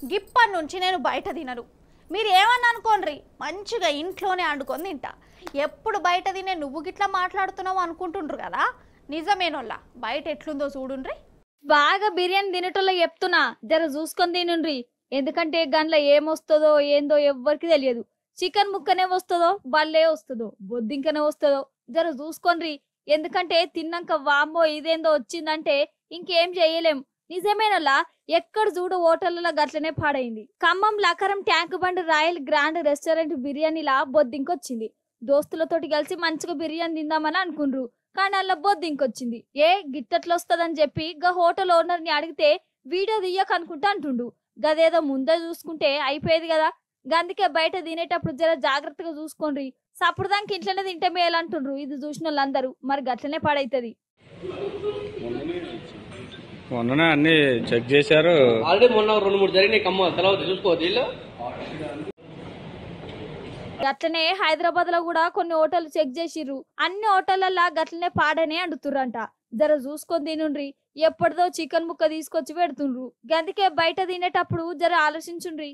గిప్పటి నుంచి నేను బయట తినను. మీరు ఏమన్నా అనుకోండి, మంచిగా ఇంట్లోనే వండుకొని తింటా. ఎప్పుడు బయట తినే నువ్వు గిట్లా మాట్లాడుతున్నావు అనుకుంటుండ్రు కదా, నిజమేనోళ్ళ బయట ఎట్లుందో చూడుండ్రి. బాగా బిర్యానీ తినేటోళ్ళ చెప్తున్నా, జర చూసుకొని తినుండ్రి. ఎందుకంటే గండ్ల ఏమొస్తుందో ఏందో ఎవ్వరికి తెలియదు. చికెన్ ముక్కనే వస్తుందో, బల్లే వస్తుందో, బొద్దింకనే వస్తుందో, జర చూసుకోండి. ఎందుకంటే తిన్నాక వామ్మో ఇదేందో వచ్చిందంటే ఇంకేం చేయలేం. నిజమేనలా ఎక్కడ చూడు హోటళ్లలో గట్లనే పాడైంది. Khammam Lakaram tank bund royal grand restaurant బిర్యానీలా బొద్దింకొచ్చింది. దోస్తులతోటి కలిసి మంచిగా బిర్యానీ తిందామని అనుకుండ్రు, కానీ అలా బొద్దింకొచ్చింది. గిట్టట్లొస్తుందని చెప్పి గా హోటల్ ఓనర్ ని అడిగితే వీడియో తీయక అనుకుంటా అంటుండు. గదేదో ముందే చూసుకుంటే అయిపోయేది కదా. గందుకే బయట తినేటప్పుడు జర జాగ్రత్తగా చూసుకోండి. సప్పుడుదానికి ఇంట్లోనే తింటే మేలంటుండ్రు. ఇది చూసిన వాళ్ళందరూ మరి గట్లనే పాడైతది. మొన్ననే అన్ని చెక్ చేశారు. ఆల్రెడీ మొన్న 2-3 జరిగినాయి. ఖమ్మం తర్వాత చూసుకోవద్దు వీళ్ళు. గట్లనే హైదరాబాద్ లో కూడా కొన్ని హోటల్ చెక్ చేసిర్రు. అన్ని హోటళ్లలో గట్లనే పాడనే అండుతుర్రంట. జర చూసుకొని తినుండ్రి. ఎప్పటిదో చికెన్ ముక్క తీసుకొచ్చి పెడుతుండ్రు. గందుకే బయట తినేటప్పుడు జర ఆలోచించుండ్రి.